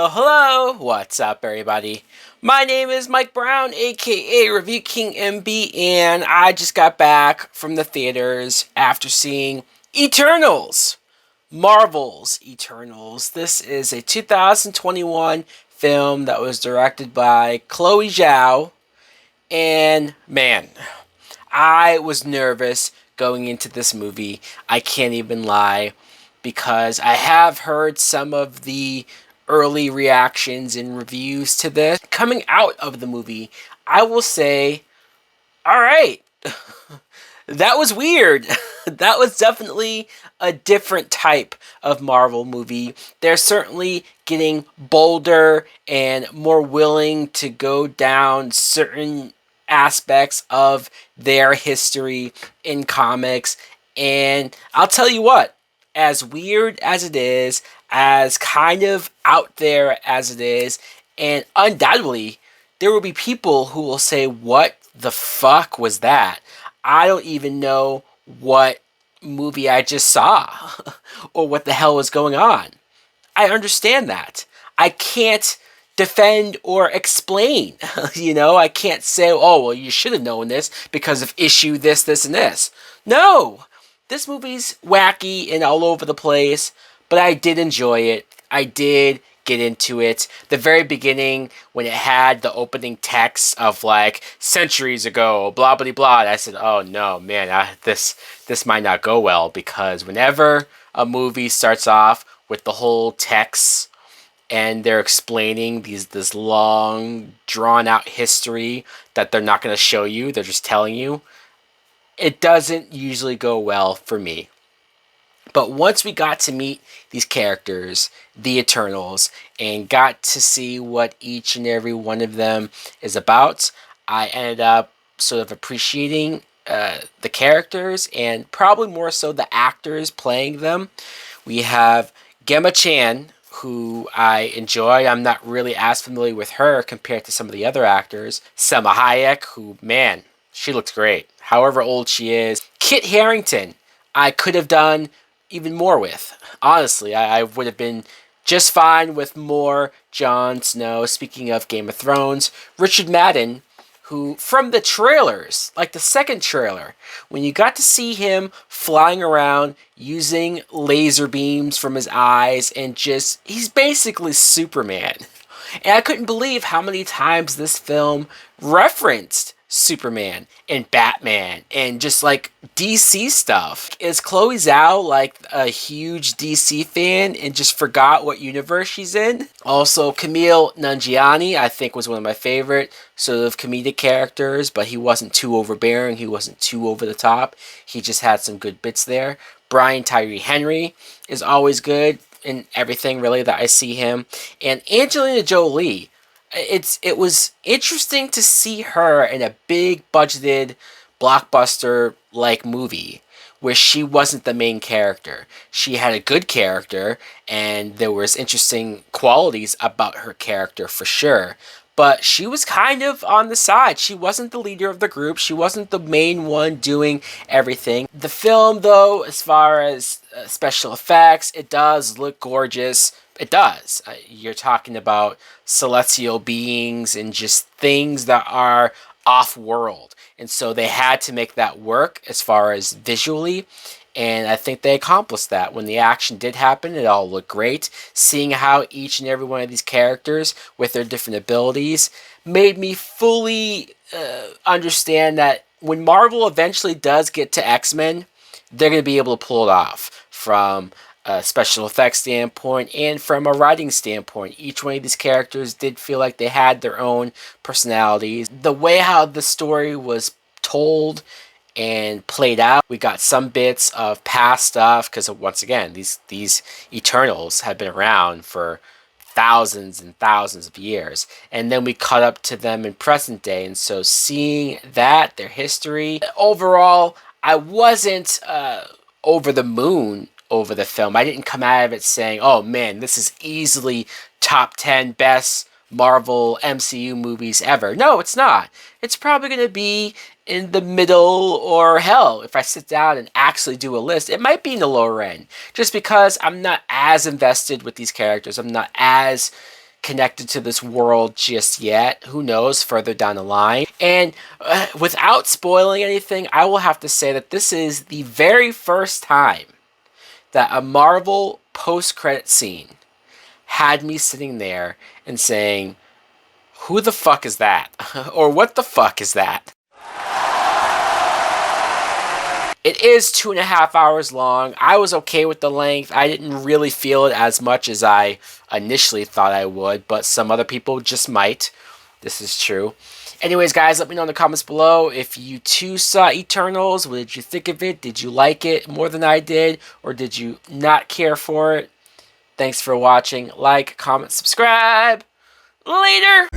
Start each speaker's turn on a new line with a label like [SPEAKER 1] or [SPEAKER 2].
[SPEAKER 1] Hello! What's up, everybody? My name is Mike Brown, aka Review King MB, and I just got back from the theaters after seeing Eternals. Marvel's Eternals. This is a 2021 film that was directed by Chloe Zhao, and man, I was nervous going into this movie. I can't even lie, because I have heard some of the early reactions and reviews to this. Coming out of the movie, I will say, alright, that was weird. That was definitely a different type of Marvel movie. They're certainly getting bolder and more willing to go down certain aspects of their history in comics. And I'll tell you what, as weird as it is, as kind of out there as it is, and undoubtedly, there will be people who will say, what the fuck was that? I don't even know what movie I just saw or what the hell was going on. I understand that. I can't defend or explain. I can't say, oh, well, you should have known this because of issue this, this, and this. No! This movie's wacky and all over the place, but I did enjoy it. I did get into it. The very beginning, when it had the opening text of like centuries ago, blah blah blah, I said, "Oh no, man, this might not go well," because whenever a movie starts off with the whole text and they're explaining this long drawn out history that they're not going to show you, they're just telling you, it doesn't usually go well for me. But once we got to meet these characters, the Eternals, and got to see what each and every one of them is about, I ended up sort of appreciating the characters and probably more so the actors playing them. We have Gemma Chan, who I enjoy. I'm not really as familiar with her compared to some of the other actors. Selma Hayek, who, man, she looks great, however old she is. Kit Harington, I could have done even more with. Honestly, I would have been just fine with more Jon Snow. Speaking of Game of Thrones, Richard Madden, who from the trailers, like the second trailer, when you got to see him flying around using laser beams from his eyes and he's basically Superman. And I couldn't believe how many times this film referenced Superman and Batman and just like DC stuff. Is Chloe Zhao like a huge DC fan and just forgot what universe she's in? Also, Camille Nanjiani, I think, was one of my favorite sort of comedic characters, but he wasn't too overbearing, he wasn't too over the top. He just had some good bits there. Brian Tyree Henry is always good in everything really that I see him. And Angelina Jolie, it was interesting to see her in a big budgeted blockbuster like movie where she wasn't the main character. She had a good character and there was interesting qualities about her character for sure, but she was kind of on the side. She wasn't the leader of the group. She wasn't the main one doing everything. The film, though, as far as special effects, it does look gorgeous. It does. You're talking about celestial beings and just things that are off-world. And so they had to make that work as far as visually. And I think they accomplished that. When the action did happen, it all looked great. Seeing how each and every one of these characters with their different abilities made me fully understand that when Marvel eventually does get to X-Men, they're going to be able to pull it off from a special effects standpoint and from a writing standpoint. Each one of these characters did feel like they had their own personalities. The way how the story was told and played out, we got some bits of past stuff because once again, these Eternals have been around for thousands and thousands of years, and then we caught up to them in present day. And so seeing that, their history, overall, I wasn't over the moon over the film. I didn't come out of it saying, oh man, this is easily top 10 best Marvel MCU movies ever. No, it's not. It's probably going to be in the middle, or hell, if I sit down and actually do a list, it might be in the lower end. Just because I'm not as invested with these characters. I'm not as connected to this world just yet. Who knows further down the line? And without spoiling anything, I will have to say that this is the very first time that a Marvel post-credit scene had me sitting there and saying, who the fuck is that? Or what the fuck is that? It is 2.5 hours long. I was okay with the length. I didn't really feel it as much as I initially thought I would, but some other people just might. This is true. Anyways, guys, let me know in the comments below if you too saw Eternals. What did you think of it? Did you like it more than I did? Or did you not care for it? Thanks for watching. Like, comment, subscribe. Later!